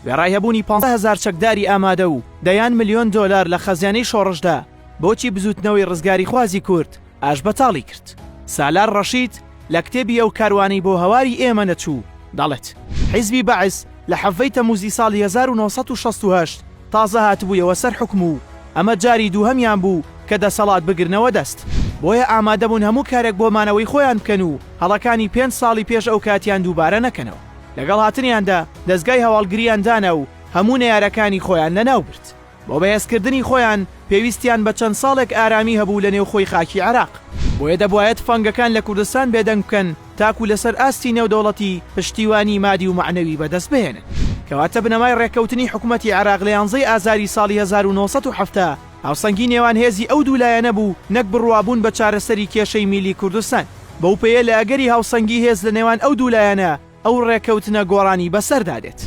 وێڕای هەبوونی 500,000 چەکداری ئامادە و دەیان ملیۆن دۆلار لە خەزیانەی شۆڕشدا بۆچی بزوتنەوەی ڕزگاری خوازی کورد ئاش بەتاڵی کرد. سالار ڕەشید لە کتێبی ئەو کاروانەی بۆ هەواری ئێمە نەچوو دەڵێت حیزبی بەعس لە حەڤەی تەموزی ساڵی 1968 تازە هاتبوویەوە سەر حکم و ئەمە جاری دووهەمیان بوو کە دەسەڵات بگرنەوە دەست. بۆیە ئامادەبوون هەموو کارێک بۆ مانەوەی خۆیان بکەن و هەڵەکانی 5 ساڵی پێش ئەو کاتیان دووبارە نەکەنەوە. لەگەڵ هاتنیاندا دەستگای هەواڵگریان دانا و هەموو نەیارەکانی خۆیان لەناو برد. بۆ بەهێزکردنی خۆیان پێویستیان بە چەند ساڵێک ئارامی هەبوو لە نێو خۆی خاکی عێراق. بۆیە دەبوایەت فەنگەکان لە کوردستان بێدەنگ بکەن تاکو لەسەر ئاستی نێودەوڵەتی پشتیوانی مادی و معنەوی بەدەست بهێنن. کەواتە بنەمای ڕێکەوتنی حکوومەتی عێراق لە 11 ئازاری ساڵی 1970 هاوسەنگی نێوان هێزی ئەو دوولایەنە بوو نەک بڕوابوون بە چارەسەری کێشەی میلی کوردستان. بەو پێیە لە ئەگەری هاوسەنگی هێز لە نێوان ئەو دوولایەنە ئەو ڕێکەوتنە گۆڕانی بەسەردادێت.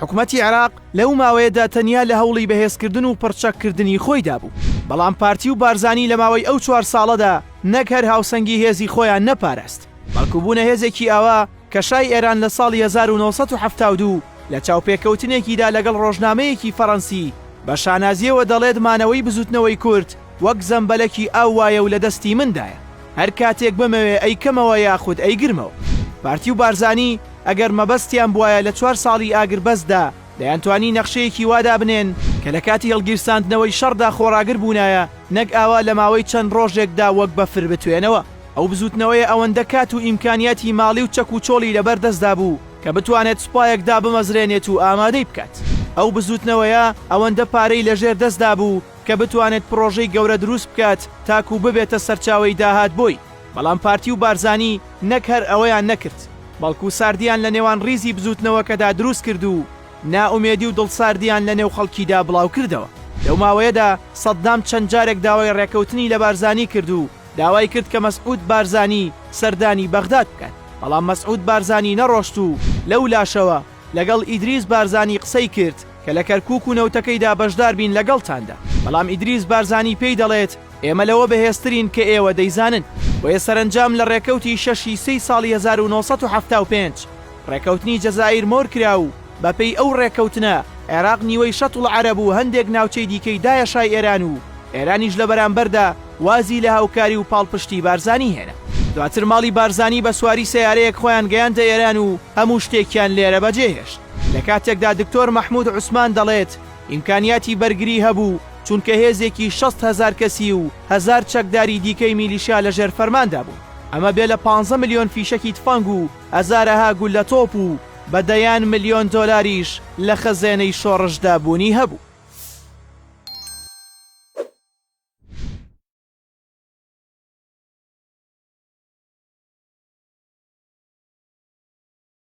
حکوومەتی عێراق لەو ماوەیەدا تەنیا لە هەوڵی بەهێزکردن و پڕچەککردنی خۆیدا بوو. بەڵام پارتی و بارزانی لە ماوەی ئەو 4 ساڵەدا نەک هەر هاوسەنگی هێزی خۆیان نەپاراست، بەڵکو بوونە هێزێکی ئاوا کە شای ئێران لە ساڵی 1972 لە چاوپێکەوتنێکیدا لەگەڵ ڕۆژنامەیەکی فەڕەنسی بە شانازیەوە دەڵێت مانەوەی بزوتنەوەی کورد وەک زەمبەلەکی ئاو وایە و لە دەستی مندایە، هەر کاتێک بمەوێ ئەیکەمەوە یاخود ئەیگرمەوە. پارتی و بارزانی ئەگەر مەبەستیان بواە لە 4 ساڵی ئاگربەستدا دەیانتوانی نەخشەیەکی وادا بنێن کە لە کاتی هەڵگیرساندنەوەی شەڕدا خۆڕاگر بوونایە نەک ئاوا لە ماوەی چەند ڕۆژێکدا وەک بەفر بتوێنەوە. ئەو بزوتنەوەی ئەوەندە کات و ئیمکانیاتی ماڵی و چەک و چۆڵی لەبەردەستدا بوو کە بتوانێت سوپایەکدا بمەزرێنێت و ئامادەی بکات. ئەو بزوتنەوەیە ئەوەندە پارەی لەژێر دەستدا بوو کە بتوانێت پرۆژەی گەورە دروست بکات تاکو ببێتە سەرچاوەی داهات بۆی. بەڵام پارتی و بارزانی نەک هەر ئەوەیان نەکرد، بەڵکو ساردیان لە نێوان ڕیزی بزوتنەوەکەدا دروست کرد و نائومێدی و دڵساردیان لە نێو خەڵکیدا بڵاو کردەوە. لەو ماوەیەدا سەددام چەند جارێک داوای ڕێکەوتنی لە بارزانی کرد و داوای کرد کە مەسعود بارزانی سەردانی بەغداد بکات، بەڵام مەسعود بارزانی نەڕۆشت و لەو لاشەوە لەگەڵ ئیدریس بارزانی قسەی کرد کە لە کەرکووک و نەوتەکەیدا بەشدار بین لەگەڵتاندا. بەڵام ئیدریس بارزانی پێی دەڵێت ئێمە لەوە بەهێزترین کە ئێوە دەیزانن. وەیە سەرنجام لە ڕێکەوتی 6 ساڵی 1975 ڕێکەوتنی جەزائیر مۆر کرا و بەپێی ئەو ڕێکەوتنە عێراق نیوەی شەتڵ عەرەب و هەندێک ناوچەی دیکەی دایە شای ئێران و ئێرانیش لە بەرامبەردا وازی لە هاوکاری و پاڵپشتی بارزانی هێنا. دواتر ماڵی بارزانی بە سواری سەیارەیەک خۆیان گەیاندە ئێران و هەموو شتێکیان لێرە بەجێهێشت. لە کاتێکدا دکتۆر مەحموود عوسمان دەڵێت ئیمکانیاتی بەرگری هەبوو چونکە هێزێکی 60,000 کەسی و 1000 چەکداری دیکەی میلیشیا لە ژێر فەرماندا بوو. ئەمە بێ لە 15 ملیۆن فیشەکی تفەنگ و هەزارەها گول لە تۆپ و بەدەیان ملیۆن دۆلاریش لە خەزێنەی شۆڕشدا بوونی هەبوو.